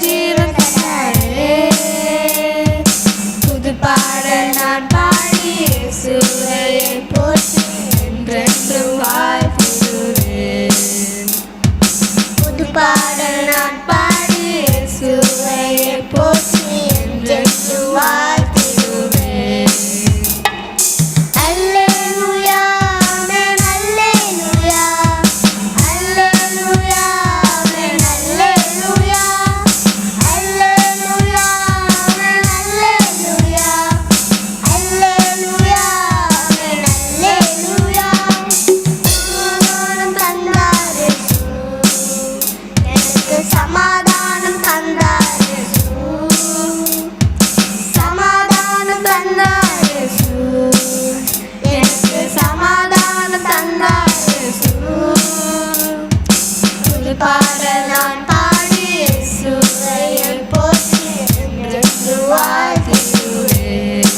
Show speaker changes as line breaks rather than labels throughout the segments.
ஜீவன் தந்தாரே. புது பாடல் நான் பாடி இயேசுவை போற்றி என்றென்றும் வாழ்த்திடுவேன். புது பாடல் நான் பாடி இயேசுவை போற்றி என்றென்றும் வாழ்த்திடுவேன். அல்லேலூயா ஆமென் அல்லேலூயா அல்லேலூயா ஆமென் அல்லேலூயா அல்லேலூயா ஆமென் அல்லேலூயா அல்லேலூயா ஆமென் அல்லேலூயா. சமாதானம் தந்தார் இயேசு, சமாதானம் தந்தார் இயேசு, எனக்கு சமாதானம் தந்தார் இயேசு. புது பாடல் நான் பாடி இயேசுவை போற்றி என்று வாழ்த்திடுவேன்.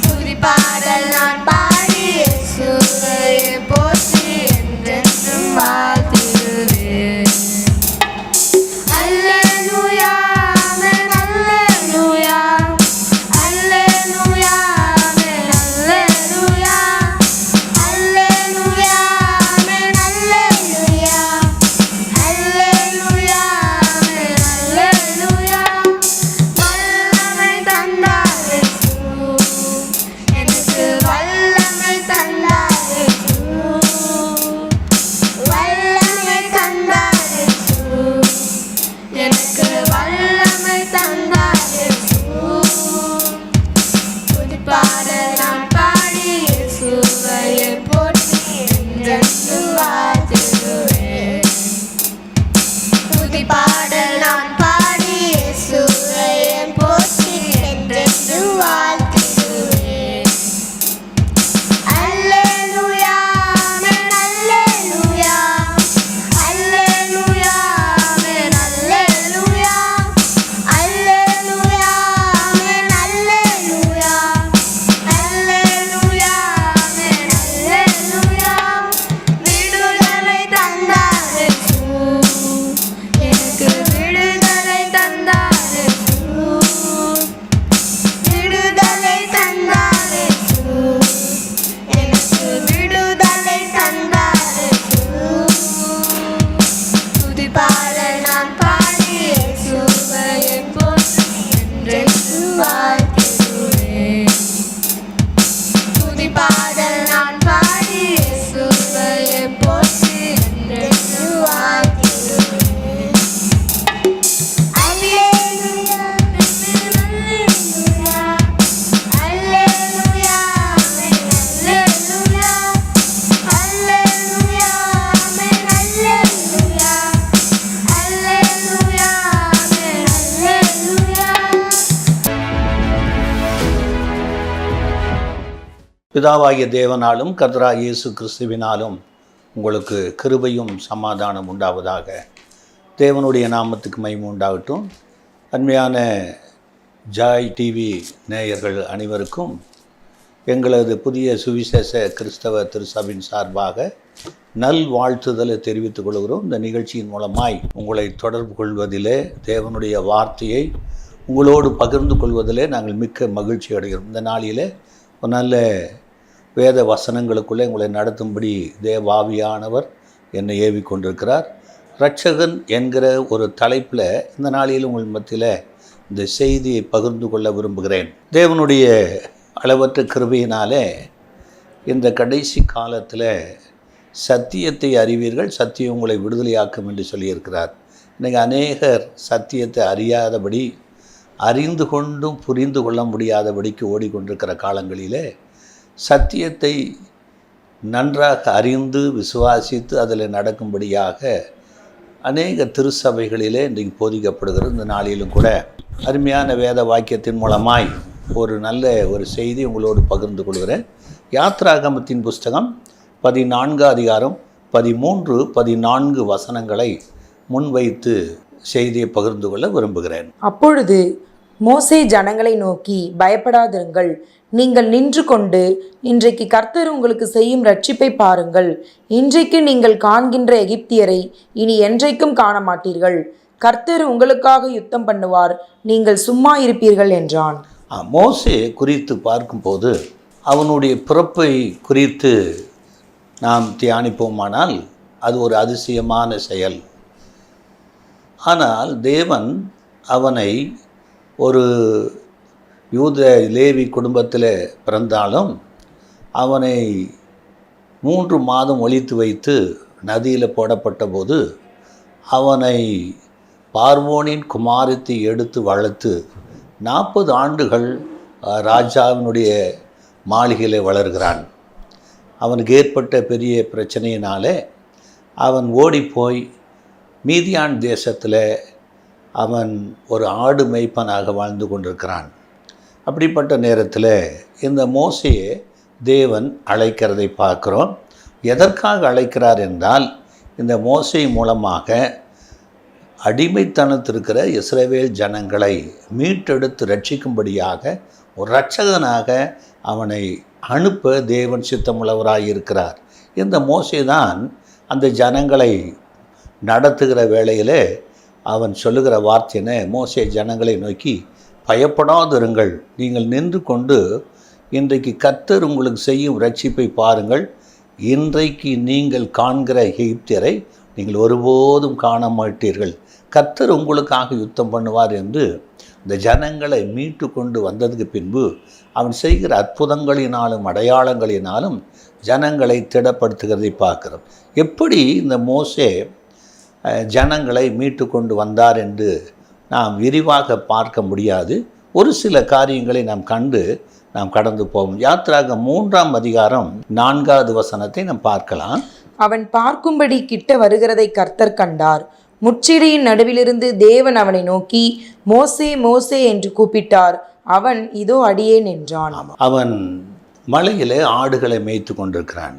புது பாடல் நான் பாடி இயேசுவை போற்றி என்று வாழ்த்திடுவேன். அல்லேலூயா ஆமென் அல்லேலூயா அல்லேலூயா ஆமென் அல்லேலூயா அல்லேலூயா ஆமென் அல்லேலூயா அல்லேலூயா ஆமென் அல்லேலூயா. வல்லமை தந்தார் இயேசு, எனக்கு வல்லமை தந்தார் இயேசு, வல்லமை தந்தார் இயேசு, எனக்கு வல்லமை தந்தார் இயேசு. புது பாடல் நான் பாடி இயேசுவை போற்றி என்றென்று வாழ்த்திடுவேன். புது பாடல் நான் பாடி இயேசுவை போற்றி என்றென்று வாழ்த்திடுவேன். அல்லேலூயா ஆமென் அல்லேலூயா அல்லேலூயா ஆமென் அல்லேலூயா அல்லேலூயா ஆமென் அல்லேலூயா அல்லேலூயா ஆமென் அல்லேலூயா. விடுதலை தந்தார் இயேசு, எனக்கு விடுதலை தந்தார் இயேசு, விடுதலை தந்தார் இயேசு, எனக்கு விடுதலை தந்தார் இயேசு. புது பாடல் நான் பாடி இயேசுவை போற்றி என்றென்று வாழ்த்திடுவேன். புது பாடல் நான் பாடி இயேசுவை போற்றி என்றென்று வாழ்த்திடுவேன். அல்லேலூயா அல்லேலூயா அல்லேலூயா ஆமென் அல்லேலூயா அல்லேலூயா ஆமென் அல்லேலூயா அல்லேலூயா ஆமென் அல்லேலூயா.
பிதாவாகிய தேவனாலும் கர்த்தராகிய இயேசு கிறிஸ்துவினாலும் உங்களுக்கு கிருபையும் சமாதானம் உண்டாவதாக. தேவனுடைய நாமத்துக்கு மகிமை உண்டாகட்டும். அருமையான ஜாய் டிவி நேயர்கள் அனைவருக்கும் எங்களது புதிய சுவிசேஷ கிறிஸ்தவ திருச்சபையின் சார்பாக நல் வாழ்த்துதலை தெரிவித்துக் கொள்கிறோம். இந்த நிகழ்ச்சியின் மூலமாய் உங்களை தொடர்பு கொள்வதிலே, தேவனுடைய வார்த்தையை உங்களோடு பகிர்ந்து கொள்வதிலே நாங்கள் மிக்க மகிழ்ச்சி அடைகிறோம். இந்த நாளிலே ஒரு நல்ல வேத வசனங்களுக்குள்ளே உங்களை நடத்தும்படி தேவாவியானவர் என்னை ஏவி கொண்டிருக்கிறார். இரட்சகன் என்கிற ஒரு தலைப்பில் இந்த நாளில் உங்கள் மத்தியில் இந்த செய்தியை பகிர்ந்து கொள்ள விரும்புகிறேன். தேவனுடைய அளவற்ற கிருபையினாலே இந்த கடைசி காலத்தில் சத்தியத்தை அறிவீர்கள், சத்தியம் உங்களை விடுதலையாக்கும் என்று சொல்லியிருக்கிறார். இன்றைக்கி அநேகர் சத்தியத்தை அறியாதபடி, அறிந்து கொண்டும் புரிந்து கொள்ள முடியாதபடிக்கு ஓடிக்கொண்டிருக்கிற காலங்களிலே சத்தியத்தை நன்றாக அறிந்து விசுவாசித்து அதில் நடக்கும்படியாக அநேக திருச்சபைகளிலே இன்றைக்கு போதிக்கப்படுகிறது. இந்த நாளிலும் கூட அருமையான வேத வாக்கியத்தின் மூலமாய் ஒரு நல்ல ஒரு செய்தி உங்களோடு பகிர்ந்து கொள்கிறேன். யாத்ராகமத்தின் புஸ்தகம் 14 அதிகாரம் 13, 14 வசனங்களை முன்வைத்து செய்தியை பகிர்ந்து கொள்ள விரும்புகிறேன்.
அப்பொழுது மோசே ஜனங்களை நோக்கி, பயப்படாதிருங்கள், நீங்கள் நின்று கொண்டு இன்றைக்கு கர்த்தர் உங்களுக்கு செய்யும் இரட்சிப்பை பாருங்கள். இன்றைக்கு நீங்கள் காண்கின்ற எகிப்தியரை இனி என்றைக்கும் காண மாட்டீர்கள். கர்த்தர் உங்களுக்காக யுத்தம் பண்ணுவார், நீங்கள் சும்மா இருப்பீர்கள் என்றான்.
மோசே குறித்து பார்க்கும்போது அவனுடைய பிறப்பை குறித்து நாம் தியானிப்போமானால் அது ஒரு அதிசயமான செயல். ஆனால் தேவன் அவனை ஒரு யூத லேவி குடும்பத்தில் பிறந்தாலும் அவனை 3 மாதம் ஒளித்து வைத்து நதியில் போடப்பட்ட போது அவனை பார்வோனின் குமாரத்தை எடுத்து வளர்த்து 40 ஆண்டுகள் ராஜாவினுடைய மாளிகையில் வளர்கிறான். அவனுக்கு ஏற்பட்ட பெரிய பிரச்சனையினாலே அவன் ஓடிப்போய் மீதியான் தேசத்தில் அவன் ஒரு ஆடு மேய்ப்பனாக வாழ்ந்து கொண்டிருக்கிறான். அப்படிப்பட்ட நேரத்தில் இந்த மோசேயை தேவன் அழைக்கிறதை பார்க்குறோம். எதற்காக அழைக்கிறார் என்றால், இந்த மோசே மூலமாக அடிமைத்தனத்திருக்கிற இஸ்ரவேல் ஜனங்களை மீட்டெடுத்து ரட்சிக்கும்படியாக ஒரு இரட்சகனாக அவனை அனுப்ப தேவன் சித்தமுள்ளவராக இருக்கிறார். இந்த மோசே தான் அந்த ஜனங்களை நடத்துகிற வேளையில் அவன் சொல்லுகிற வார்த்தையினை மோசே ஜனங்களை நோக்கி, பயப்படாதிருங்கள், நீங்கள் நின்று கொண்டு இன்றைக்கு கர்த்தர் உங்களுக்கு செய்யும் ரட்சிப்பை பாருங்கள். இன்றைக்கு நீங்கள் காண்கிற எகிப்தியரை நீங்கள் ஒருபோதும் காண மாட்டீர்கள், கர்த்தர் உங்களுக்காக யுத்தம் பண்ணுவார் என்று இந்த ஜனங்களை மீட்டு கொண்டு வந்ததுக்கு பின்பு அவன் செய்கிற அற்புதங்களினாலும் அடையாளங்களினாலும் ஜனங்களை திடப்படுத்துகிறதை பார்க்கிறோம். எப்படி இந்த மோசே ஜனங்களை மீட்டு கொண்டு வந்தார் என்று நாம் விரிவாக பார்க்க முடியாது. ஒரு சில காரியங்களை நாம் கண்டு நாம் கடந்து போவோம். யாத்திராகமம் 3ஆம் அதிகாரம் 4வது வசனத்தை நாம் பார்க்கலாம்.
அவன் பார்க்கும்படி கிட்ட வருகிறதை கர்த்தர் கண்டார். முட்செடியின் நடுவிலிருந்து தேவன் அவனை நோக்கி, மோசே மோசே என்று கூப்பிட்டார். அவன், இதோ அடியேன் என்றான்.
அவன் மலையிலே ஆடுகளை மேய்த்து கொண்டிருக்கிறான்.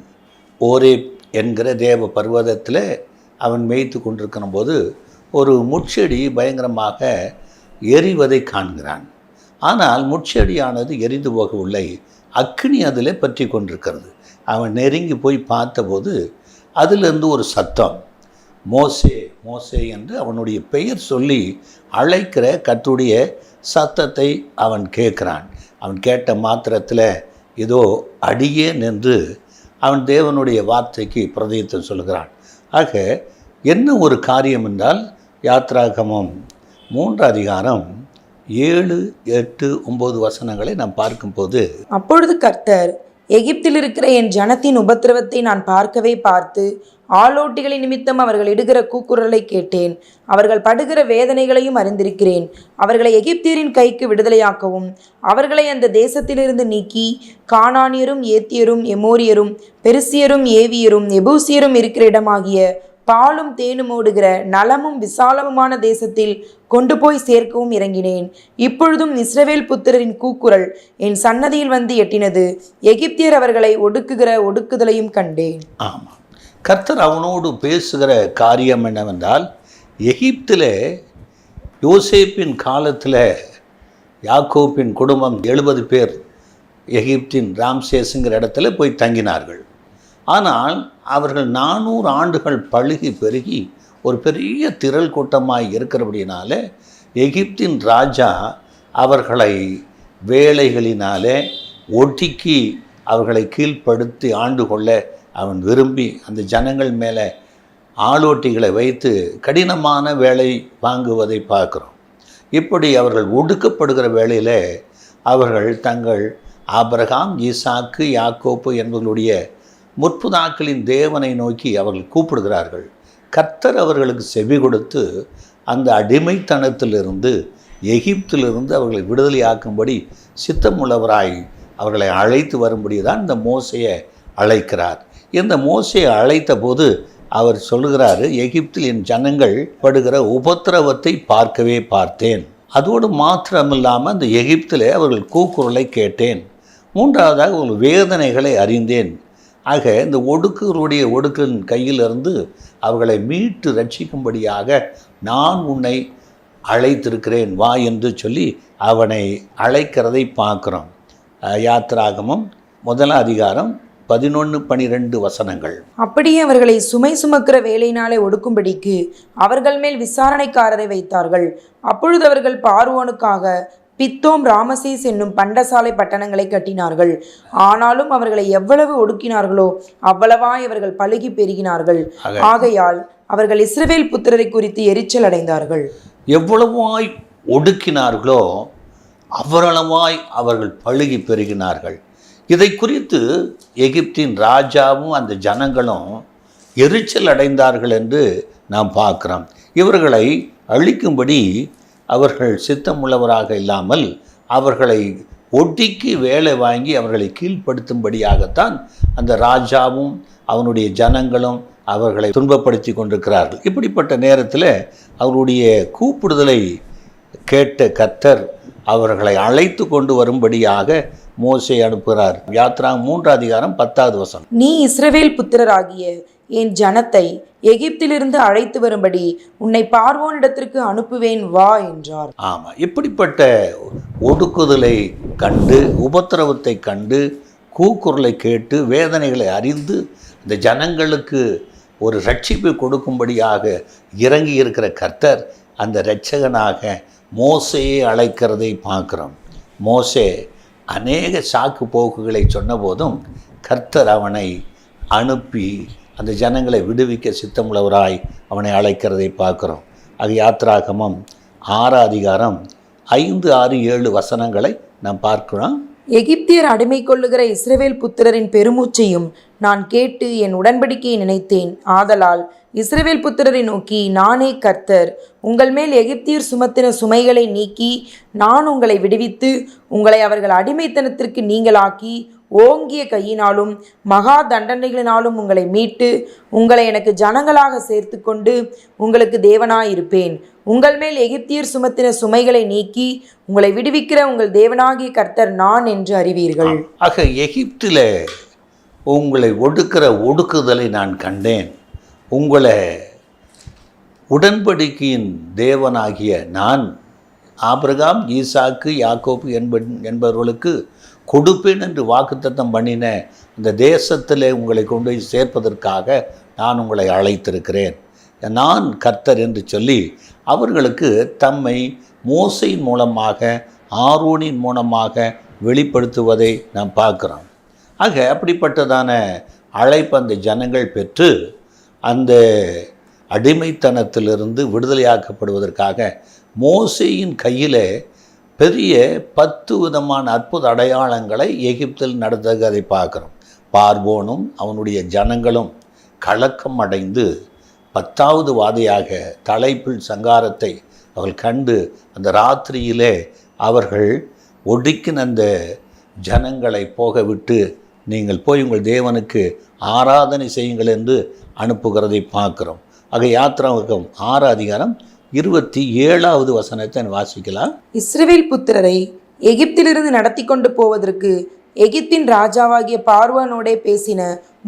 ஓரேப் என்கிற தேவ பர்வதத்தில் அவன் மேய்த்து கொண்டிருக்கிற போது ஒரு முட்செடி பயங்கரமாக எரிவதை காண்கிறான். ஆனால் முட்செடியானது எரிந்து போகவில்லை, அக்கினி அதில் பற்றி கொண்டிருக்கிறது. அவன் நெருங்கி போய் பார்த்தபோது அதிலிருந்து ஒரு சத்தம், மோசே மோசே என்று அவனுடைய பெயர் சொல்லி அழைக்கிற கர்த்தருடைய சத்தத்தை அவன் கேட்குறான். அவன் கேட்ட மாத்திரத்தில் இதோ அடியேன் என்று அவன் தேவனுடைய வார்த்தைக்கு பிரதியுத்தரம் சொல்கிறான். ஆக என்ன ஒரு காரியம் என்றால், யாத்திராகமம் 3 அதிகாரம் 7, 8, 9 வசனங்களை நாம் பார்க்கும்போது,
அப்பொழுது கர்த்தர், எகிப்தில் இருக்கிற என் ஜனத்தின் உபத்திரவத்தை நான் பார்க்கவே பார்த்து ஆளோட்டிகளின் நிமித்தம் அவர்கள் இடுகிற கூக்குரலை கேட்டேன். அவர்கள் படுகிற வேதனைகளையும் அறிந்திருக்கிறேன். அவர்களை எகிப்தியரின் கைக்கு விடுதலையாக்கவும் அவர்களை அந்த தேசத்திலிருந்து நீக்கி கானானியரும் ஏத்தியரும் எமோரியரும் பெருசியரும் ஏவியரும் எபூசியரும் இருக்கிற இடமாகிய பாலும் தேனும் ஓடுகிற நலமும் விசாலமுமான தேசத்தில் கொண்டு போய் சேர்க்கவும் இறங்கினேன். இப்பொழுதும் இஸ்ரவேல் புத்திரரின் கூக்குரல் என் சன்னதியில் வந்து எட்டினது. எகிப்தியர் அவர்களை ஒடுக்குகிற ஒடுக்குதலையும் கண்டேன்.
ஆமாம், கர்த்தர் அவனோடு பேசுகிற காரியம் என்னவென்றால், எகிப்தில் யோசேப்பின் காலத்தில் யாக்கோப்பின் குடும்பம் 70 பேர் எகிப்தின் ராம்சேஸுங்கிற இடத்துல போய் தங்கினார்கள். ஆனால் அவர்கள் 400 ஆண்டுகள் பழுகி பெருகி ஒரு பெரிய திரள் கூட்டமாய் இருக்கிறபடினால எகிப்தின் ராஜா அவர்களை வேலைகளினாலே ஒடுக்கி அவர்களை கீழ்ப்படுத்தி ஆண்டு கொள்ள அவன் விரும்பி அந்த ஜனங்கள் மேலே ஆளோட்டிகளை வைத்து கடினமான வேலை வாங்குவதை பார்க்குறோம். இப்படி அவர்கள் ஒடுக்கப்படுகிற வேளையில் அவர்கள் தங்கள் ஆபிரகாம், ஈசாக்கு, யாக்கோப்பு என்பவர்களுடைய முற்புதாக்களின் தேவனை நோக்கி அவர்கள் கூப்பிடுகிறார்கள். கர்த்தர் அவர்களுக்கு செவி கொடுத்து அந்த அடிமைத்தனத்திலிருந்து எகிப்திலிருந்து அவர்களை விடுதலையாக்கும்படி சித்தமுள்ளவராய் அவர்களை அழைத்து வரும்படி தான் இந்த மோசையை அழைக்கிறார். இந்த மோசையை அழைத்த போது அவர் சொல்லுகிறாரு, எகிப்தில் என் ஜனங்கள் படுகிற உபத்திரவத்தை பார்க்கவே பார்த்தேன். அதோடு மாத்திரமில்லாமல் அந்த எகிப்தில் அவர்கள் கூக்குரலை கேட்டேன். மூன்றாவதாக அவர்கள் வேதனைகளை அறிந்தேன். ஆக இந்த ஒடுக்குகளுடைய ஒடுக்கின் கையிலிருந்து அவர்களை மீட்டு ரட்சிக்கும்படியாக நான் உன்னை அழைத்திருக்கிறேன் வா என்று சொல்லி அவனை அழைக்கிறதை பார்க்குறோம். யாத்திராகமம் 1 அதிகாரம் 11, 12 வசனங்கள்.
அப்படியே அவர்களை சுமை சுமக்கிற வேலையினாலே ஒடுக்கும்படிக்கு அவர்கள் மேல் விசாரணைக்காரரை வைத்தார்கள். அப்பொழுது அவர்கள் பார்வோனுக்காக பித்தோம், ராமசேஸ் என்னும் பண்டசாலை பட்டணங்களை கட்டினார்கள். ஆனாலும் அவர்களை எவ்வளவு ஒடுக்கினார்களோ அவ்வளவாய் அவர்கள் பலுகி பெருகினார்கள். ஆகையால் அவர்கள் இஸ்ரவேல் புத்திரரை குறித்து எரிச்சல் அடைந்தார்கள்.
எவ்வளவாய் ஒடுக்கினார்களோ அவ்வளவாய் அவர்கள் பலுகி பெருகினார்கள். இதை குறித்து எகிப்தின் ராஜாவும் அந்த ஜனங்களும் எரிச்சல் அடைந்தார்கள் என்று நாம் பார்க்கிறோம். இவர்களை அழிக்கும்படி அவர்கள் சித்தமுள்ளவராக இல்லாமல் அவர்களை ஒட்டிக்கு வேலை வாங்கி அவர்களை கீழ்ப்படுத்தும்படியாகத்தான் அந்த ராஜாவும் அவனுடைய ஜனங்களும் அவர்களை துன்பப்படுத்தி கொண்டிருக்கிறார்கள். இப்படிப்பட்ட நேரத்தில் அவருடைய கூப்பிடுதலை கேட்ட கர்த்தர் அவர்களை அழைத்து கொண்டு வரும்படியாக மோசே அனுப்புகிறார். யாத்ராகமம் 3:10
நீ இஸ்ரவேல் புத்திரராகிய என் ஜனத்தை எகிப்திலிருந்து அழைத்து வரும்படி உன்னை பார்வோனிடத்திற்கு அனுப்புவேன் வா என்றார்.
ஆமாம், இப்படிப்பட்ட ஒடுக்குதலை கண்டு, உபத்திரவத்தை கண்டு, கூக்குரலை கேட்டு, வேதனைகளை அறிந்து இந்த ஜனங்களுக்கு ஒரு ரட்சிப்பை கொடுக்கும்படியாக இறங்கி இருக்கிற கர்த்தர் அந்த இரட்சகனாக மோசையை அழைக்கிறதை பார்க்குறோம். மோசே அநேக சாக்கு போக்குகளை சொன்னபோதும் கர்த்தர் அவனை அனுப்பி அந்த ஜனங்களை விடுவிக்க சித்தமுள்ளவராய் அவனை அழைக்கிறதை பார்க்குறோம். அது யாத்ராகமம் 6 5, 6, 7 வசனங்களை நாம் பார்க்கிறோம்.
எகிப்தியர் அடிமை கொள்ளுகிற இஸ்ரவேல் புத்திரரின் பெருமூச்சையும் நான் கேட்டு என் உடன்படிக்கையை நினைத்தேன். ஆதலால் இஸ்ரவேல் புத்திரரை நோக்கி, நானே கர்த்தர், உங்கள் மேல் எகிப்தியர் சுமத்தின சுமைகளை நீக்கி நான் உங்களை விடுவித்து உங்களை அவர்கள் அடிமைத்தனத்திற்கு நீங்களாக்கி ஓங்கிய கையினாலும் மகா தண்டனைகளினாலும் உங்களை மீட்டு உங்களை எனக்கு ஜனங்களாக சேர்த்து கொண்டு உங்களுக்கு தேவனாயிருப்பேன். உங்கள் மேல் எகிப்தியர் சுமத்தின சுமைகளை நீக்கி உங்களை விடுவிக்கிற உங்கள் தேவனாகிய கர்த்தர் நான் என்று அறிவீர்கள்.
ஆக எகிப்தில் உங்களை ஒடுக்கிற ஒடுக்குதலை நான் கண்டேன். உங்களை உடன்படிக்கையின் தேவனாகிய நான் ஆபிரகாம், ஈசாக்கு, யாக்கோபு என்பவர்களுக்கு கொடுப்பேன் என்று வாக்குத்தத்தம் பண்ணின இந்த தேசத்தில் உங்களை கொண்டு போய் சேர்ப்பதற்காக நான் உங்களை அழைத்திருக்கிறேன். நான் கர்த்தர் என்று சொல்லி அவர்களுக்கு தம்மை மோசையின் மூலமாக, ஆரோனின் மூலமாக வெளிப்படுத்துவதை நாம் பார்க்குறோம். ஆக அப்படிப்பட்டதான அழைப்பு அந்த ஜனங்கள் பெற்று அந்த அடிமைத்தனத்திலிருந்து விடுதலையாக்கப்படுவதற்காக மோசேயின் கையில் பெரிய 10 விதமான அற்புத அடையாளங்களை எகிப்தில் நடந்ததை பார்க்குறோம். பார்வோனும் அவனுடைய ஜனங்களும் கலக்கம் அடைந்து 10வது வாதையாக தலைப்பில் சங்காரத்தை அவர்கள் கண்டு அந்த ராத்திரியிலே அவர்கள் ஒடுக்கின அந்த ஜனங்களை போக விட்டு, நீங்கள் போய் உங்கள் தேவனுக்கு ஆராதனை செய்யுங்கள் என்று அனுப்புகிறதை பார்க்குறோம். ஆக யாத்ராகமம் 6 27வது வசனத்தை வாசிக்கலாம்.
இஸ்ரவேல் புத்திரரை எகிப்திலிருந்து நடத்தி கொண்டு போவதற்கு எகிப்தின் ராஜாவாகிய பார்வோனோடே பேசின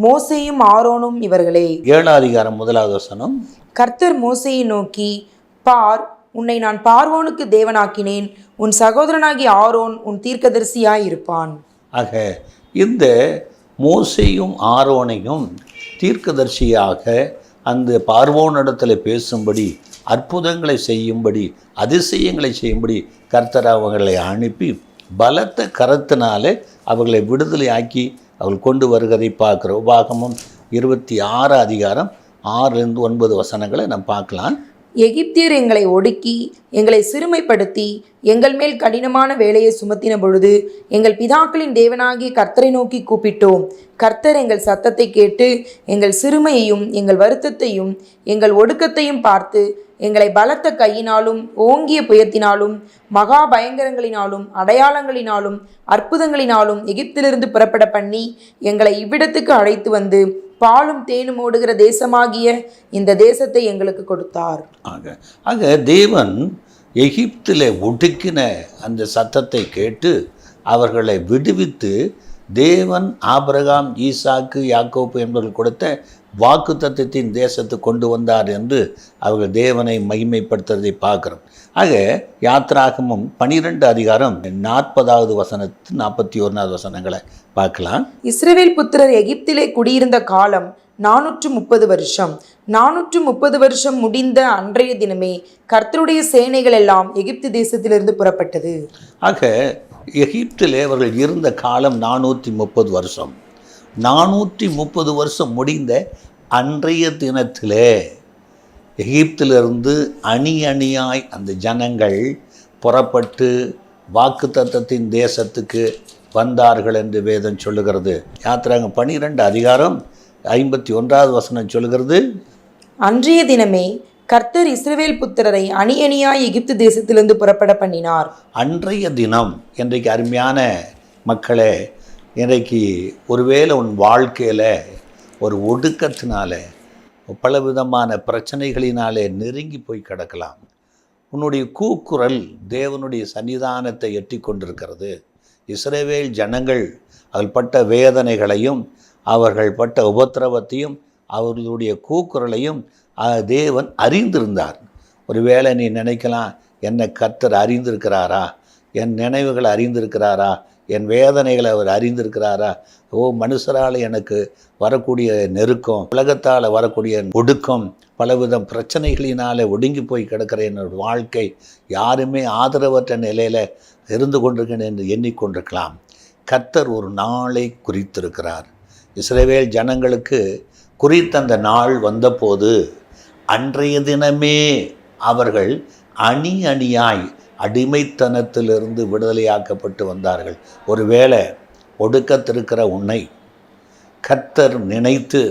மோசேயும் ஆரோனும் இவர்களே.
7 1வது வசனம்.
கர்த்தர் மோசேயை நோக்கி, பார், உன்னை நான் பார்வோனுக்கு தேவனாக்கினேன், உன் சகோதரனாகிய ஆரோன் உன் தீர்க்கதரிசியாய் இருப்பான்.
ஆக இந்த மோசேயும் ஆரோனையும் தீர்க்கதரிசியாக அந்த பார்வோனிடத்தில் பேசும்படி, அற்புதங்களை செய்யும்படி, அதிசயங்களை செய்யும்படி கர்த்தர் அவர்களை அனுப்பி பலத்த கரத்தினாலே அவர்களை விடுதலையாக்கி அவர்கள் கொண்டு வருவதை பார்க்குறோம். உபாகமம் 26 6-9 வசனங்களை நாம் பார்க்கலாம்.
எகிப்தியர் எங்களை ஒடுக்கி எங்களை சிறுமைப்படுத்தி எங்கள் மேல் கடினமான வேலையை சுமத்தின பொழுது எங்கள் பிதாக்களின் தேவனாகிய கர்த்தரை நோக்கி கூப்பிட்டோம். கர்த்தர் எங்கள் சத்தத்தை கேட்டு எங்கள் சிறுமையையும் எங்கள் வருத்தத்தையும் எங்கள் ஒடுக்கத்தையும் பார்த்து எங்களை பலத்த கையினாலும் ஓங்கிய புயத்தினாலும் மகா பயங்கரங்களினாலும் அடையாளங்களினாலும் அற்புதங்களினாலும் எகிப்திலிருந்து புறப்பட பண்ணி எங்களை இவ்விடத்துக்கு அழைத்து வந்து பாலும் தேனும் ஓடுகிற தேசமாகிய இந்த தேசத்தை எங்களுக்கு கொடுத்தார்.
ஆக தேவன் எகிப்தில் ஒடுக்கின அந்த சத்தத்தை கேட்டு அவர்களை விடுவித்து தேவன் ஆபிரகாம், ஈசாக்கு, யாக்கோப்பு என்பவர்கள் கொடுத்த வாக்குத்தத்தத்தின் தேசத்துக்கு கொண்டு வந்தார் என்று அவர்கள் தேவனை மகிமைப்படுத்துறதை பார்க்குறோம். ஆக யாத்ராகமம் 12 அதிகாரம் 40வது வசனத்து 41வது வசனங்களை பார்க்கலாம்.
இஸ்ரவேல் புத்திரர் எகிப்திலே குடியிருந்த காலம் 430 வருஷம். 430 வருஷம் முடிந்த அன்றைய தினமே கர்த்தருடைய சேனைகள் எல்லாம் எகிப்து தேசத்திலிருந்து புறப்பட்டது.
ஆக எகிப்திலே அவர்கள் இருந்த காலம் 430 வருஷம். 430 வருஷம் முடிந்த அன்றைய தினத்திலே எகிப்திலிருந்து அணி அணியாய் அந்த ஜனங்கள் புறப்பட்டு வாக்குத்தத்தத்தின் தேசத்துக்கு வந்தார்கள் என்று வேதம் சொல்லுகிறது. யாத்திராகமம் 12 அதிகாரம் 51வது வசனம் சொல்லுகிறது,
அன்றைய தினமே கர்த்தர் இஸ்ரவேல் புத்திரரை அணி அணியாய் எகிப்து தேசத்திலிருந்து புறப்பட பண்ணினார்.
அன்றைய தினம். இன்றைக்கு அருமையான மக்களே, இன்றைக்கு ஒருவேளை உன் வாழ்க்கையில் ஒரு ஒடுக்கத்தினால பலவிதமான பிரச்சனைகளினாலே நெருங்கி போய் கிடக்கலாம். உன்னுடைய கூக்குரல் தேவனுடைய சன்னிதானத்தை எட்டி கொண்டிருக்கிறது. இஸ்ரவேல் ஜனங்கள் அவர்கள் பட்ட வேதனைகளையும் அவர்கள் பட்ட உபத்திரவத்தையும் அவர்களுடைய கூக்குரலையும் தேவன் அறிந்திருந்தார். ஒருவேளை நீ நினைக்கலாம், என்னை கர்த்தர் அறிந்திருக்கிறாரா, என் நினைவுகளை அறிந்திருக்கிறாரா, என் வேதனைகளை அவர் அறிந்திருக்கிறாரா, மனுஷரால் எனக்கு வரக்கூடிய நெருக்கம், உலகத்தால் வரக்கூடிய ஒடுக்கம், பலவிதம் பிரச்சனைகளினாலே ஒடுங்கி போய் கிடக்கிற என்னோட வாழ்க்கை யாருமே ஆதரவற்ற நிலையில் இருந்து கொண்டிருக்கேன் என்று எண்ணிக்கொண்டிருக்கலாம். கர்த்தர் ஒரு நாளை குறித்திருக்கிறார். இஸ்ரவேல் ஜனங்களுக்கு குறித்த அந்த நாள் வந்தபோது அன்றைய தினமே அவர்கள் அணி அணியாய் அடிமைத்தனத்திலிருந்து விடுதலையாக்கப்பட்டு வந்தார்கள். ஒருவேளை ஒடுக்கத்திருக்கிற உன்னை கர்த்தர் நினைத்து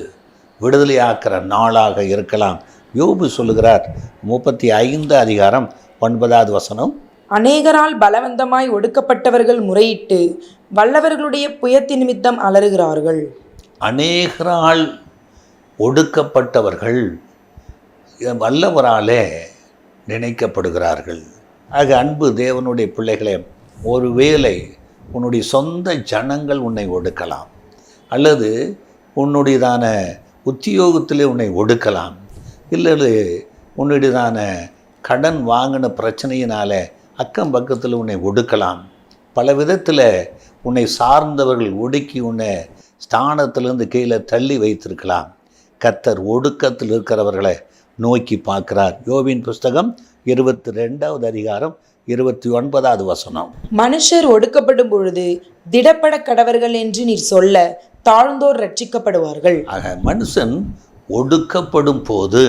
விடுதலையாக்கிற நாளாக இருக்கலாம். யோபு சொல்லுகிறார் 35 அதிகாரம் 9வது வசனம்,
அநேகரால் பலவந்தமாய் ஒடுக்கப்பட்டவர்கள் முறையிட்டு வல்லவர்களுடைய புயத்தி நிமித்தம் அலறுகிறார்கள்.
அநேகரால் ஒடுக்கப்பட்டவர்கள் வல்லவராலே நினைக்கப்படுகிறார்கள். ஆக அன்பு தேவனுடைய பிள்ளைகளே, ஒருவேளை உன்னுடைய சொந்த ஜனங்கள் உன்னை ஒடுக்கலாம், அல்லது உன்னுடையதான உத்தியோகத்திலே உன்னை ஒடுக்கலாம், இல்லை உன்னுடையதான கடன் வாங்கின பிரச்சனையினால அக்கம் பக்கத்தில் உன்னை ஒடுக்கலாம். பல விதத்தில் உன்னை சார்ந்தவர்கள் ஒடுக்கி உன்னை ஸ்தானத்திலிருந்து கீழே தள்ளி வைத்திருக்கலாம். கர்த்தர் ஒடுக்கத்தில் இருக்கிறவர்களை நோக்கி பார்க்கிறார். யோபின் புஸ்தகம் 22வது அதிகாரம் 29வது வசனம்,
மனுஷர் ஒடுக்கப்படும் பொழுது திடப்பட கடவர்கள் என்று நீர் சொல்ல தாழ்ந்தோர் ரட்சிக்கப்படுவார்கள்.
ஆக மனுஷன் ஒடுக்கப்படும் போது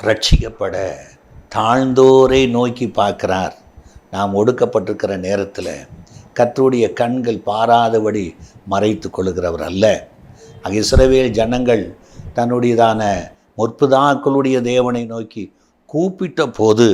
ரட்சிக்கப்பட தாழ்ந்தோரை நோக்கி பார்க்கிறார். நாம் ஒடுக்கப்பட்டிருக்கிற நேரத்தில் கர்த்தருடைய கண்கள் பாராதபடி மறைத்து கொள்ளுகிறவர் அல்ல. இஸ்ரவேல் ஜனங்கள் தன்னுடையதான முற்பிதாக்களுடைய தேவனை நோக்கி கூப்பிட்ட போது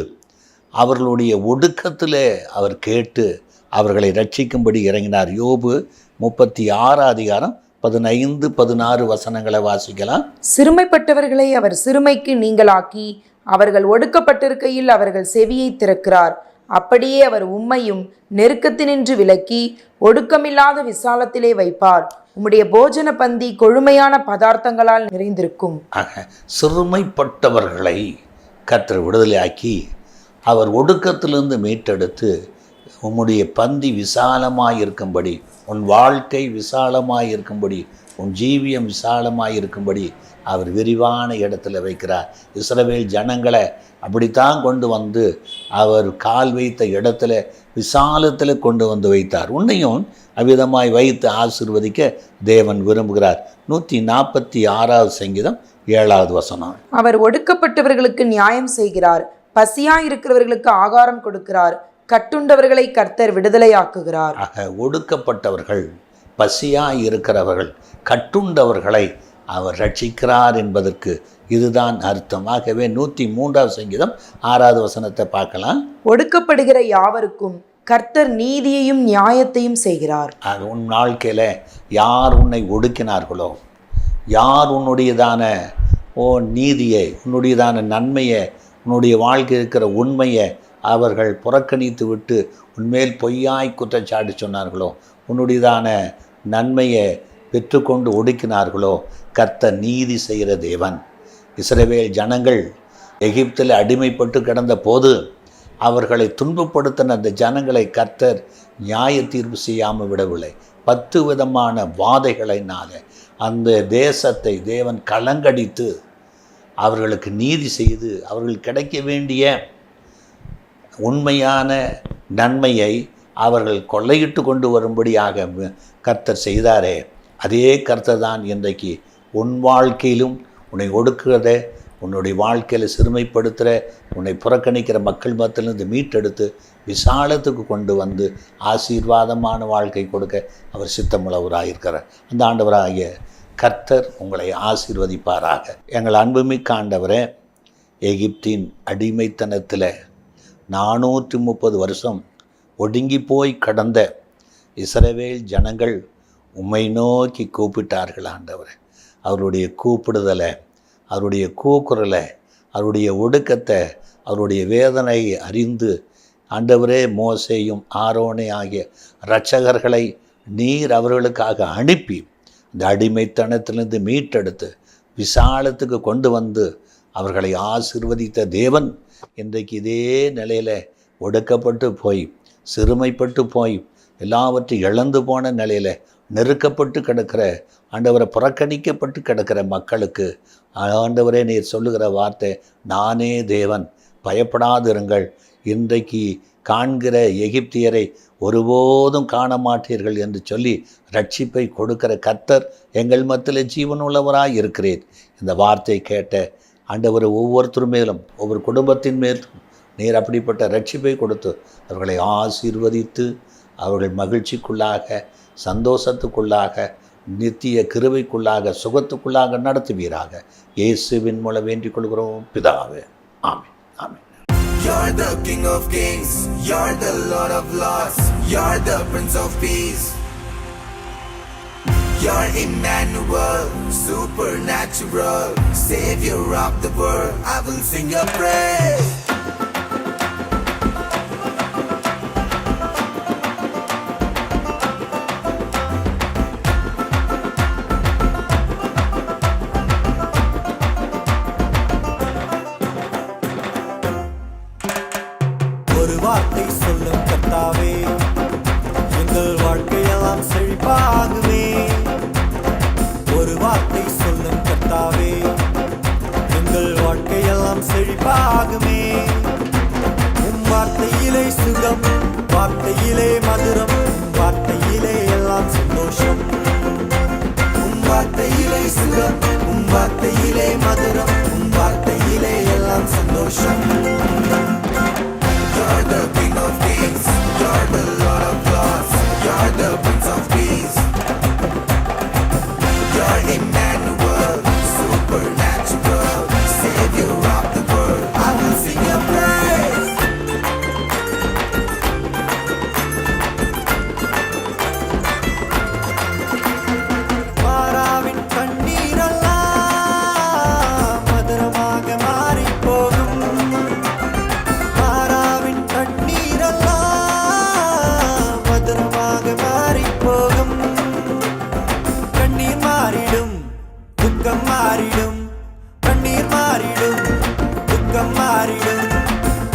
அவர்களுடைய ஒடுக்கத்தில் அவர் கேட்டு அவர்களை ரட்சிக்கும்படி இறங்கினார். யோபு 36 அதிகாரம் 15, 16 வசனங்களை வாசிக்கலாம்.
சிறுமைப்பட்டவர்களை அவர் சிறுமைக்கு நீங்களாக்கி அவர்கள் ஒடுக்கப்பட்டிருக்கையில் அவர்கள் செவியை திறக்கிறார். அப்படியே அவர் உம்மையும் நெருக்கத்தினின்று விலக்கி ஒடுக்கமில்லாத விசாலத்திலே வைப்பார். உம்முடைய போஜன பந்தி கொழுமையான பதார்த்தங்களால் நிறைந்திருக்கும்.
சிறுமைப்பட்டவர்களை கர்த்தர் விடுதலையாக்கி அவர் ஒடுக்கத்திலிருந்து மீட்டெடுத்து உம்முடைய பந்தி விசாலமாயிருக்கும்படி, உன் வாழ்க்கை விசாலமாயிருக்கும்படி, உன் ஜீவியம் விசாலமாயிருக்கும்படி அவர் விரிவான இடத்துல வைக்கிறார். இஸ்ரவேல் ஜனங்களை அப்படித்தான் கொண்டு வந்து அவர் கால் வைத்த இடத்துல விசாலத்தில் கொண்டு வந்து வைத்தார். உன்னையும் அவ்விதமாய் வைத்து ஆசீர்வதிக்க தேவன் விரும்புகிறார். 146வது சங்கீதம் 7வது வசனம்,
அவர் ஒடுக்கப்பட்டவர்களுக்கு நியாயம் செய்கிறார், பசியாயிருக்கிறவர்களுக்கு ஆகாரம் கொடுக்கிறார், கட்டுண்டவர்களை கர்த்தர் விடுதலையாக்குகிறார்.
ஆக ஒடுக்கப்பட்டவர்கள், பசியாய் இருக்கிறவர்கள், கட்டுண்டவர்களை அவர் ரட்சிக்கிறார் என்பதற்கு இதுதான் அர்த்தம். ஆகவே 103வது சங்கீதம் 6வது வசனத்தை பார்க்கலாம்.
ஒடுக்கப்படுகிற யாவருக்கும் கர்த்தர் நீதியையும் நியாயத்தையும் செய்கிறார்.
ஆக உன் வாழ்க்கையில் யார் உன்னை ஒடுக்கினார்களோ, யார் உன்னுடையதான நீதியை, உன்னுடையதான நன்மையை, உன்னுடைய வாழ்க்கை இருக்கிற உண்மையை அவர்கள் புறக்கணித்து விட்டு உன்மேல் பொய்யாய் குற்றச்சாட்டு சொன்னார்களோ, உன்னுடையதான நன்மையை பெற்றுக்கொண்டு ஒடுக்கினார்களோ கர்த்தர் நீதி செய்கிற தேவன். இஸ்ரவேல் ஜனங்கள் எகிப்தில் அடிமைப்பட்டு கிடந்த போது அவர்களை துன்பப்படுத்தின அந்த ஜனங்களை கர்த்தர் நியாய தீர்ப்பு செய்யாமல் விடவில்லை. 10 விதமான வாதைகளினால அந்த தேசத்தை தேவன் கலங்கடித்து அவர்களுக்கு நீதி செய்து அவர்கள் கிடைக்க வேண்டிய உண்மையான நன்மையை அவர்கள் கொள்ளையிட்டு கொண்டு வரும்படியாக கர்த்தர் செய்தாரே, அதே கர்த்தர் தான் இன்றைக்கு உன் வாழ்க்கையிலும் உன்னை ஒடுக்குறத, உன்னுடைய வாழ்க்கையில் சிறுமைப்படுத்துகிற, உன்னை புறக்கணிக்கிற மக்கள் மத்தியிலிருந்து மீட்டெடுத்து விசாலத்துக்கு கொண்டு வந்து ஆசீர்வாதமான வாழ்க்கை கொடுக்க அவர் சித்தமுள்ளவராயிருக்கிறார். அந்த ஆண்டவராகிய கர்த்தர் உங்களை ஆசீர்வதிப்பாராக. எங்கள் அன்புமிக்க ஆண்டவரே, எகிப்தின் அடிமைத்தனத்தில் 430 வருஷம் ஒடுங்கி போய் கடந்த இஸ்ரவேல் ஜனங்கள் உம்மை நோக்கி கூப்பிட்டார்கள் ஆண்டவரே. அவருடைய கூப்பிடுதலை, அவருடைய கூக்குரலை, அவருடைய ஒடுக்கத்தை, அவருடைய வேதனையை அறிந்து ஆண்டவரே மோசேயும் ஆரோனே ஆகிய இரட்சகர்களை நீர் அவர்களுக்காக அனுப்பி இந்த அடிமைத்தனத்திலிருந்து மீட்டெடுத்து விசாலத்துக்கு கொண்டு வந்து அவர்களை ஆசீர்வதித்த தேவன் இன்றைக்கு இதே நிலையில் ஒடுக்கப்பட்டு போய் சிறுமைப்பட்டு போய் எல்லாவற்றையும் இழந்து போன நிலையில் நெருக்கப்பட்டு கிடக்கிற ஆண்டவரை புறக்கணிக்கப்பட்டு கிடக்கிற மக்களுக்கு ஆண்டவரே நீர் சொல்லுகிற வார்த்தை, நானே தேவன், பயப்படாதிருங்கள், இன்றைக்கு காண்கிற எகிப்தியரை ஒருபோதும் காண மாட்டீர்கள் என்று சொல்லி ரட்சிப்பை கொடுக்கிற கர்த்தர் எங்கள் மத்தியில் ஜீவனுள்ளவராய் இருக்கிறேன். இந்த வார்த்தை கேட்ட ஆண்டவர் ஒவ்வொருத்தர் மேலும் ஒவ்வொரு குடும்பத்தின் மேலும் நீர் அப்படிப்பட்ட ரட்சிப்பை கொடுத்து அவர்களை ஆசீர்வதித்து அவர்கள் மகிழ்ச்சிக்குள்ளாக, சந்தோஷத்துக்குள்ளாக, நித்திய கிருபைக்குள்ளாக, சுகத்துக்குள்ளாக நடத்துவீராக. இயேசுவின் மூலம் வேண்டிக் கொள்கிறோம் பிதாவே. ஆமென். ஆமென்.
You're the King of Kings, you're the Lord of Lords, you're the Prince of Peace. You're Emmanuel, supernatural, Savior of the world. I will sing your praise. ஒரு வார்த்தை சொல்லும் கர்த்தாவே, எங்கள் வாழ்க்கையெல்லாம் செழிப்பாகுமே. ஒரு வார்த்தை சொல்லும் கர்த்தாவே, எங்கள் வாழ்க்கையெல்லாம் செழிப்பாகுமே. உம் வார்த்தையிலே சுகம், வார்த்தையிலே மதுரம், வார்த்தையிலே எல்லாம் சந்தோஷம். உம் வார்த்தையிலே சுகம், உம் வார்த்தையிலே மதுரம், உம் வார்த்தையிலே எல்லாம் சந்தோஷம். You're the King of Kings, you're the Lord of Lords, you're the Prince of Peace. You're Emmanuel, supernatural, Savior of the world. I will sing your praise. மாறாவின் கண்ணீரெல்லாம் மதுரமாக மாறிப் போகும். மாறாவின் கண்ணீரெல்லாம் மதுரமாக மாறிப் போகும். கண்ணீர் மாறிடும், துக்கம் மாறிடும், கண்ணீர் மாறிடும், துக்கம் மாறிடும்.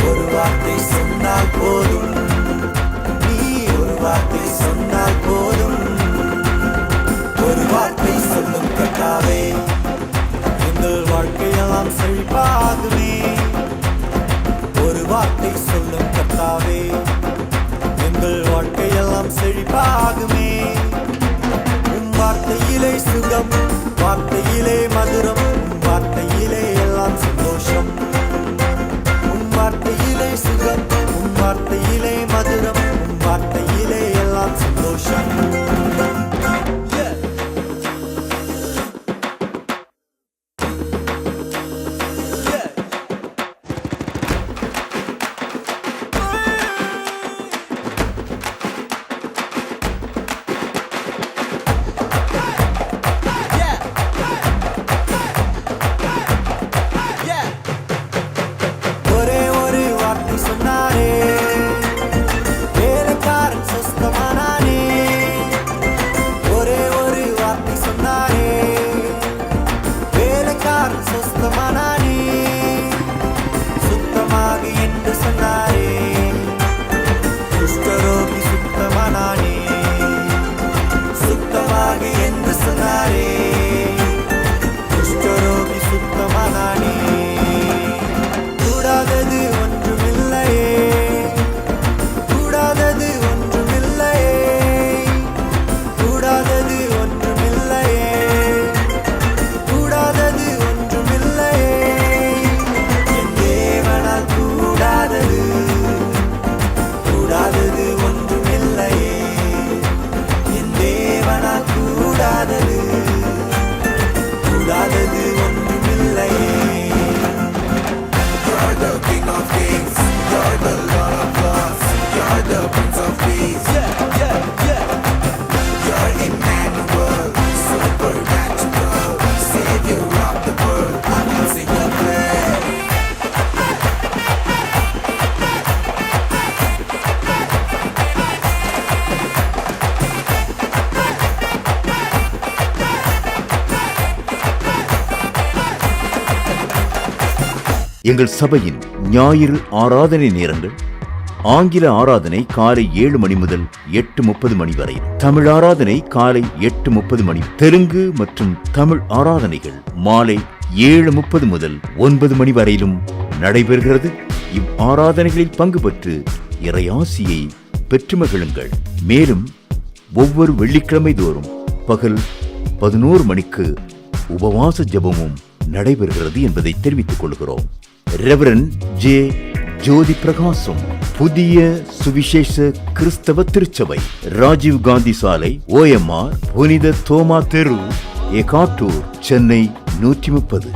ஒரு வார்த்தை சொன்னால் போதும், நீ ஒரு வார்த்தை சொன்னால் போதும். ஒரு வார்த்தை சொல்லும் கர்த்தாவே, எங்கள் வாழ்க்கையெல்லாம் செழிப்பாகுமே. ஒரு வார்த்தை சொல்லும் கர்த்தாவே, எங்கள் வாழ்க்கையெல்லாம் செழிப்பாகுமே. உம் வார்த்தையிலே சுகம், வார்த்தையிலே மதுரம், உம் வார்த்தையிலே எல்லாம் சந்தோஷம். உம் வார்த்தையிலே சுகம், உம் வார்த்தையிலே மதுரம், உம் வார்த்தையிலே எல்லாம் சந்தோஷம். Yeah. Yeah. Yeah.
எங்கள் சபையின் ஞாயிறு ஆராதனை நேரங்கள்: ஆங்கில ஆராதனை காலை 7 மணி முதல் 8:30 மணி வரை, தமிழ் ஆராதனை காலை 8:30 மணி, தெலுங்கு மற்றும் தமிழ் ஆராதனைகள் மாலை 7:30 முதல் 9 மணி வரையிலும் நடைபெறுகிறது. இவ் ஆராதனைகளில் பங்கு பெற்று இறையாசியை பெற்று மகிழுங்கள். மேலும் ஒவ்வொரு வெள்ளிக்கிழமை தோறும் பகல் 11 மணிக்கு உபவாச ஜெபமும் நடைபெறுகிறது என்பதை தெரிவித்துக் கொள்கிறோம். Reverend J. ஜோதி பிரகாசம், புதிய சுவிசேஷ கிறிஸ்தவ திருச்சபை, ராஜீவ் காந்தி சாலை, OMR, புனித தோமா தெரு, எகாட்டூர், சென்னை 130.